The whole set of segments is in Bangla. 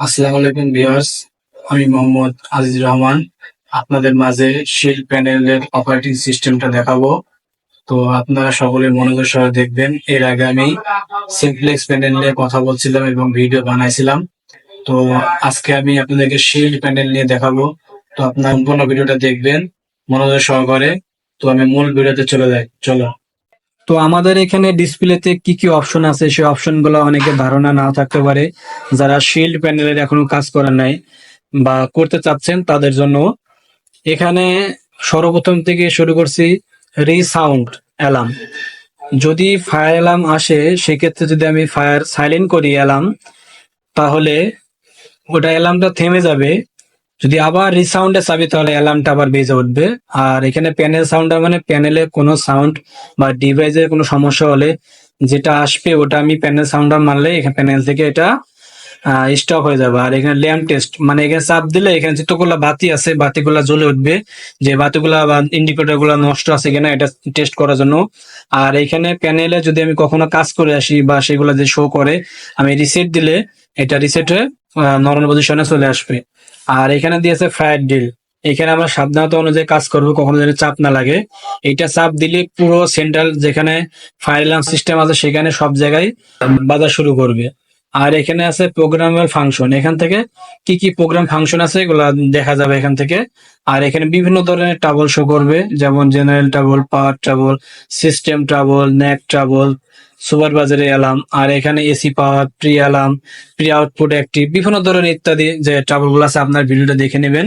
আসসালামু আলাইকুম ভিউয়ার্স, আমি মোহাম্মদ আজিজুর রহমান আপনাদের মাঝে শিল্ড প্যানেলের অপারেটিং সিস্টেমটা দেখাবো। তো আপনারা সকলে মনোযোগ সহকারে দেখবেন। এর আগে আমি সিমপ্লেক্স প্যানেল নিয়ে কথা বলছিলাম এবং ভিডিও বানাইছিলাম। তো আজকে আমি আপনাদেরকে শিল্ড প্যানেল নিয়ে দেখাবো। তো আপনারা সম্পূর্ণ ভিডিওটা দেখবেন মনোযোগ সহকারে। তো আমি মূল ভিডিওতে চলে যাই, চলো। তো আমাদের এখানে ডিসপ্লেতে কি কি অপশন আছে সেই অপশন গুলো অনেকের ধারণা না থাকতে পারে, যারা শিল্ড প্যানেলের এখনো কাজ করেন নাই বা করতে চাচ্ছেন তাদের জন্য। এখানে সর্বপ্রথম থেকে শুরু করছি রিসাউন্ড অ্যালার্ম। যদি ফায়ার অ্যালার্ম আসে সেক্ষেত্রে যদি আমি ফায়ার সাইলেন্ট করি অ্যালার্ম, তাহলে ওটা অ্যালার্মটা থেমে যাবে। যদি আবার রিসাউন্ডে চাবি তাহলে অ্যালার্মটা আবার বেজে উঠবে। আর এখানে প্যানেল সাউন্ডার মানে প্যানেলে কোনো সাউন্ড বা ডিভাইসের কোনো সমস্যা হলে যেটা আসবে ওটা আমি প্যানেল সাউন্ডার মারলে এখানে প্যানেল থেকে এটা স্টপ হয়ে যাবে। আর এখানে ল্যাম্প টেস্ট মানে এখানে চাপ দিলে এখানে যতগুলো বাতি আছে বাতিগুলা জ্বলে উঠবে, যে বাতিগুলা বা ইন্ডিকেটর গুলা নষ্ট আছে কিনা এটা টেস্ট করার জন্য। আর এখানে প্যানেলে যদি আমি কখনো কাজ করে আসি বা সেগুলো যে শো করে, আমি রিসেট দিলে এটা রিসেটে নর্মাল পজিশনে চলে আসবে। আর এখানে দিয়েছে ফায়ার ডিল। এখানে আমরা সাবধানতা অনুযায়ী কাজ করবো, কখনো যেন চাপ না লাগে। এইটা চাপ দিলে পুরো সেন্ট্রাল যেখানে ফায়ার অ্যালার্ম সিস্টেম আছে সেখানে সব জায়গায় বাজা শুরু করবে। আর এখানে আছে প্রোগ্রামের ফাংশন, এখান থেকে কি কি প্রোগ্রাম ফাংশন আছে এগুলা দেখা যাবে এখান থেকে। আর এখানে বিভিন্ন ধরনের ট্রাবল শো করবে, যেমন general trouble, power trouble, system trouble, net trouble, supervisory alarm. আর এখানে AC power, pre alarm, pre output active, বিভিন্ন ধরনের ইত্যাদি যে ট্রাবল গুলো আছে আপনার ভিডিওটা দেখে নেবেন।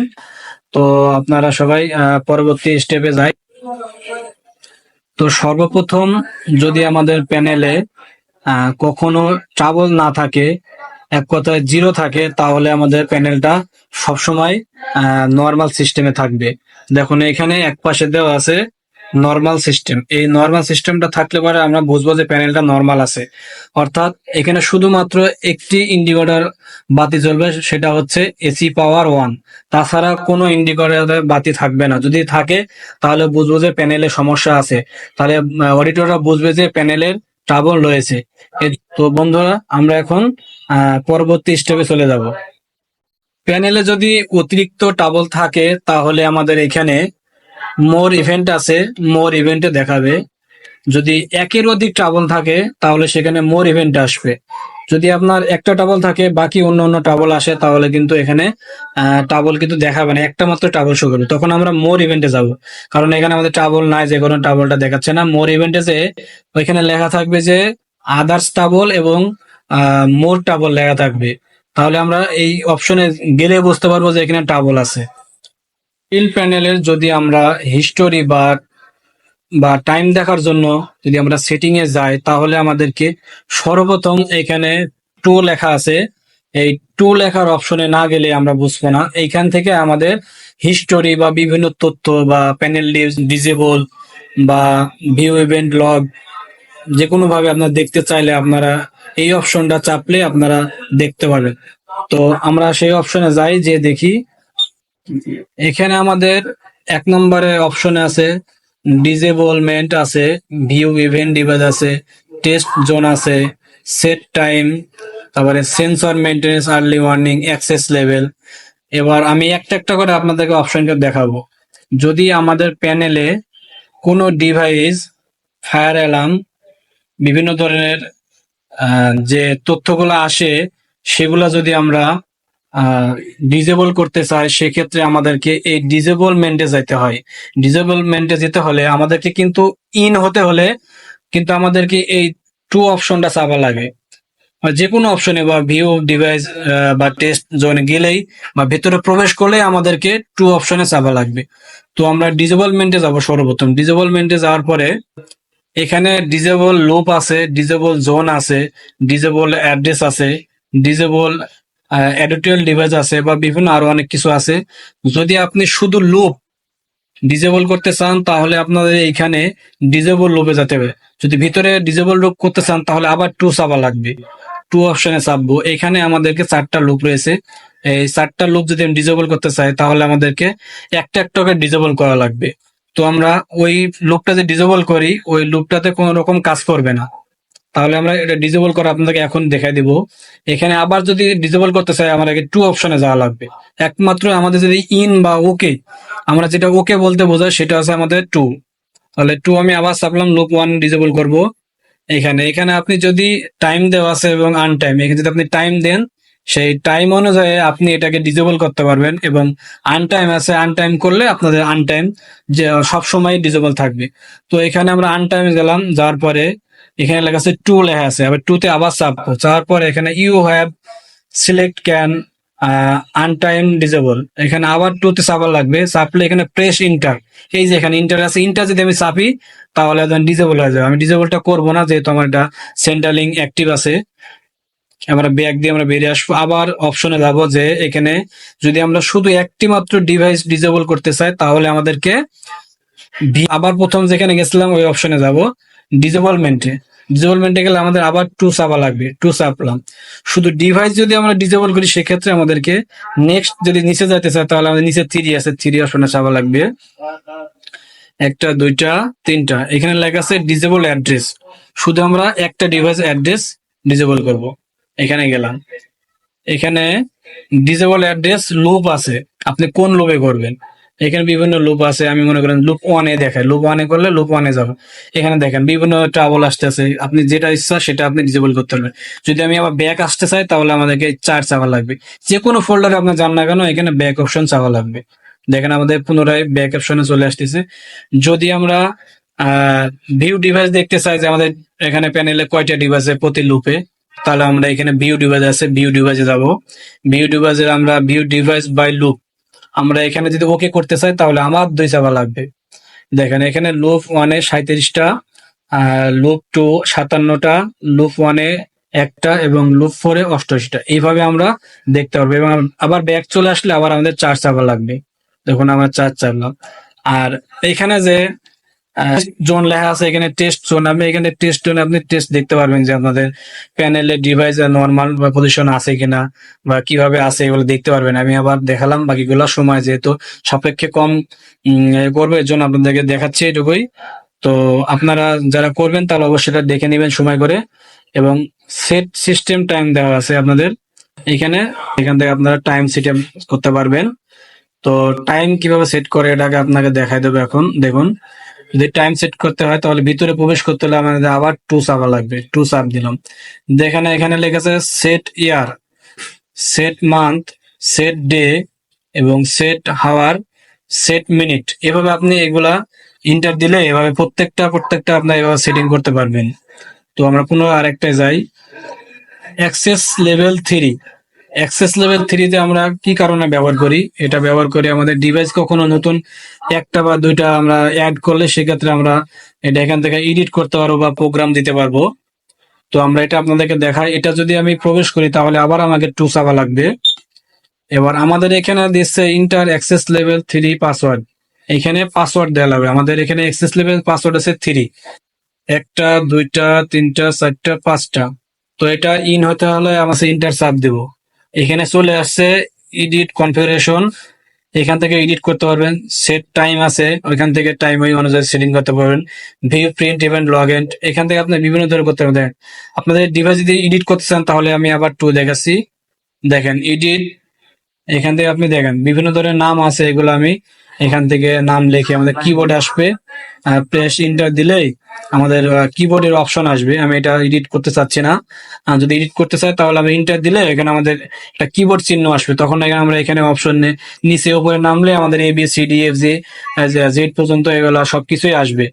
তো আপনারা সবাই পরবর্তী স্টেপে যাই। তো সর্বপ্রথম যদি আমাদের প্যানেলে কখনো ট্রাবল না থাকে, এক কথায় জিরো থাকে, তাহলে আমাদের প্যানেলটা সবসময় নর্মাল সিস্টেমে থাকবে। দেখুন এখানে এক পাশে দেওয়া আছে নর্মাল সিস্টেম। এই নর্মাল সিস্টেমটা থাকলে পরে আমরা বুঝবো যে প্যানেলটা নর্মাল আছে। অর্থাৎ এখানে শুধুমাত্র একটি ইন্ডিকেটর বাতি জ্বলবে, সেটা হচ্ছে এসি পাওয়ার 1। তাছাড়া কোনো ইন্ডিকেটর বাতি থাকবে না। যদি থাকে তাহলে বুঝবো যে প্যানেলে সমস্যা আছে, তাহলে অডিটররা বুঝবে যে প্যানেলের ট্রাবল রয়েছে। তো বন্ধুরা আমরা এখন পরবর্তী স্টেপে চলে যাব। প্যানেলে যদি অতিরিক্ত ট্রাবল থাকে তাহলে আমাদের এখানে মোর ইভেন্ট আছে, মোর ইভেন্টে দেখাবে। যদি একের অধিক ট্রাবল থাকে তাহলে সেখানে মোর ইভেন্ট আসবে। যদি আপনার একটা ট্রাবল থাকে বাকি অন্য অন্য ট্রাবল আসে তাহলে কিন্তু এখানে ট্রাবল কিন্তু দেখাবে না, একটা মাত্র ট্রাবল শো করবে। তখন আমরা মোর ইভেন্টে যাব, কারণ এখানে আমাদের ট্রাবল নাই, যে কোনো ট্রাবলটা দেখাচ্ছে না। মোর ইভেন্টে যে ওইখানে লেখা থাকবে যে আদার্স ট্রাবল এবং মোর ট্রাবল লেখা থাকবে, তাহলে আমরা এই অপশনে গেলে বুঝতে পারবো যে এখানে ট্রাবল আছে। স্টিল প্যানেলের যদি আমরা হিস্টোরি বা বা টাইম দেখার জন্য যদি আমরা সেটিং এ যাই, তাহলে আমাদেরকে সর্বপ্রথম এখানে টু লেখা আছে, এই টু লেখার অপশনে না গেলে আমরা বুঝবো না। এইখান থেকে আমাদের হিস্টোরি বা বিভিন্ন তথ্য বা প্যানেল ডিজেবল বা ভিউ ইভেন্ট লগ যে কোনো ভাবে আপনারা দেখতে চাইলে আপনারা এই অপশনটা চাপলে আপনারা দেখতে পারবেন। তো আমরা সেই অপশনে যাই, যে দেখি এখানে আমাদের এক নম্বরে অপশনে আছে ডিসেবলমেন্ট আছে, ভিউ ইভেন্ট ডিভাইস আছে, টেস্ট জোন আছে, সেট টাইম, তারপরে sensor maintenance, early warning, access level. এবার আমি একটা একটা করে আপনাদেরকে অপশনটা দেখাবো। যদি আমাদের প্যানেলে কোনো ডিভাইস, ফায়ার অ্যালার্ম, বিভিন্ন ধরনের যে তথ্যগুলো আসে সেগুলা যদি আমরা ডিজেবল করতে চাই, সেক্ষেত্রে আমাদেরকে এই ডিজেবলমেন্টে যেতে হয়। ডিজেবলমেন্টে যেতে হলে আমাদেরকে কিন্তু ইন হতে হলে কিন্তু আমাদেরকে এই টু অপশনটা চাপা লাগে। যে কোনো অপশনে বা ভিউ ডিভাইস বা টেস্ট জোনে গেলেই বা ভেতরে প্রবেশ করলেই আমাদেরকে টু অপশনে চাপা লাগবে। তো আমরা ডিজেবলমেন্টে যাব। সর্বপ্রথম ডিজেবলমেন্টে যাওয়ার পরে এখানে ডিজেবল লুপ আছে, ডিজেবল জোন আছে, ডিজেবল অ্যাড্রেস আছে, ডিজেবল এডিটোরিয়াল ডিভাইস আছে বা বিভিন্ন আরো অনেক কিছু আছে। যদি আপনি শুধু লুপ ডিজেবল করতে চান তাহলে আপনাদের এইখানে ডিজেবল লুপে যেতে হবে। যদি ভিতরে ডিজেবল লুপ করতে চান তাহলে আবার টু চাপা লাগবে, টু অপশনে চাপবো। এখানে আমাদেরকে 4টা লুপ রয়েছে। এই 4টা লুপ যদি আমি ডিজেবল করতে চাই তাহলে আমাদেরকে একটা একটা করে ডিজেবল করা লাগবে। তো আমরা ওই লুপটা যে ডিজেবল করি ওই লুপটাতে কোনো রকম কাজ করবে না, তাহলে আমরা এটা ডিসেবল করা আপনাদেরকে এখন দেখাই দিব। এখানে আবার যদি ডিসেবল করতে চাই আমাদেরকে টু অপশনে যাওয়া লাগবে। একমাত্র আমাদের যদি ইন বা ওকে, আমরা যেটা ওকে বলতে বোঝাই সেটা আছে আমাদের টু। তাহলে টু আমি আবার চাপলাম, লুপ ওয়ান ডিসেবল করব। এখানে এখানে আপনি যদি টাইম দেওয়া আছে এবং আনটাইম, এখানে যদি আপনি টাইম দেন সেই টাইম অনুযায়ী আপনি এটাকে ডিসেবল করতে পারবেন, এবং আনটাইম আছে, আনটাইম করলে আপনাদের আনটাইম যে সব সময় ডিসেবল থাকবে। তো এখানে আমরা আনটাইম গেলাম, যাওয়ার পরে এখানে লেখা আছে টু লেখা আছে, আবার টু তে আবার চাপবো, যাওয়ার পরে এখানে ইউ হ্যাভ সিলেক্ট ক্যান আনটাইম ডিসেবল, এখানে আবার টু তে চাপা লাগবে। চাপলে এখানে প্রেস ইন্টার, এই যে এখানে ইন্টার আছে, ইন্টার যদি আমি চাপি তাহলে ডিসেবল হয়ে যাবে। আমি ডিসেবলটা করবো না যেহেতু আমার এটা সেন্টার অ্যাক্টিভ আছে। আমরা ব্যাক দিয়ে আমরা বেরিয়ে আসবো, আবার অপশনে যাবো, যে এখানে যদি আমরা শুধু একটি মাত্র ডিভাইস ডিসেবল করতে চাই তাহলে আমাদেরকে আবার প্রথম যেখানে গেছিলাম ওই অপশনে যাব, ডিসেবলমেন্টে। ডিসেবলমেন্টে গেলে আমাদের আবার টু চাপা লাগবে, টু চাপলাম। শুধু ডিভাইস যদি আমরা ডিসেবল করি সেক্ষেত্রে আমাদেরকে নেক্সট যদি নিচে যেতে চাই তাহলে আমাদের নিচে থ্রি আছে, থ্রি অপশনে চাপা লাগবে। একটা, দুইটা, তিনটা, এখানে লেখা আছে ডিসেবল অ্যাড্রেস, শুধু আমরা একটা ডিভাইস অ্যাড্রেস ডিসেবল করব। এখানে গেলাম, এখানে ডিসেবল অ্যাড্রেস লুপ আছে, আপনি কোন লুপে করবেন। এখানে বিভিন্ন লুপ আছে, আমি মনে করেন লুপ ওয়ানে দেখাই, লুপ ওয়ানে করলে লুপ ওয়ানে যাবে। এখানে দেখেন বিভিন্ন ট্রাবল আসতেছে, আপনি যেটা ইচ্ছা সেটা আপনি ডিসেবল করতে পারবেন। যদি আমি আবার ব্যাক আসতে চাই তাহলে আমাদেরকে চার চাপা লাগবে, যে কোনো ফোল্ডারে আপনার যান না কেন এখানে ব্যাক অপশন চাপা লাগবে। দেখেন আমাদের পুনরায় ব্যাক অপশনে চলে আসতেছে। যদি আমরা ভিউ ডিভাইস দেখতে চাই যে আমাদের এখানে প্যানেলে কয়টা ডিভাইস প্রতি লুপে, তাহলে আমরা এখানে ভিউ ডিভাইস আছে, ভিউ ডিভাইসে যাব। ভিউ ডিভাইসে আমরা ভিউ ডিভাইস বাই লুপ, আমরা এখানে যদি ওকে করতে চাই তাহলে আমার দুই চাপা লাগবে। দেখেন এখানে লুপ ওয়ানে 37টা, লুপ টু 57টা, লুপ ওয়ানে একটা এবং লুপ ফোরে 88টা, এইভাবে আমরা দেখতে পারবো। এবং আবার ব্যাক চলে আসলে আবার আমাদের চার চাপা লাগবে। দেখুন আমরা চার চাপলাম। আর এখানে যে জোন লেখা আছে এখানে টেস্ট জোন, আপনি এখানে টেস্ট জোনে আপনি টেস্ট দেখতে পারবেন যে আপনাদের প্যানেলের ডিভাইস নর্মাল বা পজিশন আছে কিনা বা কিভাবে আছে এগুলো দেখতে পারবেন। আমি আবার দেখালাম, বাকিগুলো সময় যেহেতু সাপেক্ষে কম করবে এর জন্য আপনাদেরকে দেখাচ্ছি এটুকুই। তো আপনারা যারা করবেন তাহলে অবশ্যই এটা দেখে নেবেন সময় করে। এবং সেট সিস্টেম টাইম দেওয়া আছে আপনাদের এখানে, এখান থেকে আপনারা টাইম সেট করতে পারবেন। তো টাইম কিভাবে সেট করে এটাকে আপনাকে দেখাই দেবো এখন। দেখুন, যদি টাইম সেট করতে হয় তাহলে ভিতরে প্রবেশ করতে হলে আমাদের আবার টু চাপা লাগবে, টু চাপ দিলাম। দেখেন এখানে লেখা আছে সেট ইয়ার, সেট মান্থ, সেট ডে এবং সেট হাওয়ার, সেট মিনিট, এভাবে আপনি এগুলা ইন্টার দিলে এভাবে প্রত্যেকটা আপনার এভাবে সেটিং করতে পারবেন। তো আমরা পুনরায় আরেকটায় যাই, access level three. Access level থ্রিতে আমরা কি কারণে ব্যবহার করি, এটা ব্যবহার করি আমাদের ডিভাইস কখনো নতুন একটা বা দুইটা আমরা অ্যাড করলে সেক্ষেত্রে আমরা এটা এখান থেকে এডিট করতে পারবো বা প্রোগ্রাম দিতে পারবো। তো আমরা এটা আপনাদেরকে দেখাই, এটা যদি আমি প্রবেশ করি তাহলে আবার আমাকে টু চাপা লাগবে। এবার আমাদের এখানে দিচ্ছে inter access level three password, এখানে পাসওয়ার্ড দেওয়া লাগবে। আমাদের এখানে অ্যাক্সেস লেভেল পাসওয়ার্ড আছে থ্রি, একটা, দুইটা, তিনটা, চারটা, পাঁচটা। তো এটা ইন হতে হলে আমাকে ইন্টার চাপ দেবো। এখানে চলে আসছে এডিট কনফিগারেশন, এখান থেকে এডিট করতে পারবেন। সেট টাইম আছে, ওইখান থেকে টাইম ওই অনুযায়ী সেটিং করতে পারবেন। View print event log in, এখান থেকে আপনি বিভিন্ন ধরনের করতে পারবেন। আপনাদের ডিভাইস যদি এডিট করতে চান তাহলে আমি আবার টু দেখাচ্ছি। দেখেন এডিট, এখান থেকে আপনি দেখেন বিভিন্ন ধরনের নাম আছে, এগুলো আমি এখান থেকে নাম লিখে আমাদের কিবোর্ডে আসবে, প্রেস ইন্টার দিলেই আমাদের কিবোর্ডের অপশন আসবে। আমি এটা এডিট করতে চাচ্ছি না, যদি এডিট করতে চাই তাহলে আমি ইন্টার দিলে এখানে আমাদের একটা কিবোর্ড চিহ্ন আসবে, তখন এখানে আমরা এখানে অপশন নিচে উপরে নামলে আমাদের A B C D F G Z পর্যন্ত এগুলো সবকিছুই আসবে।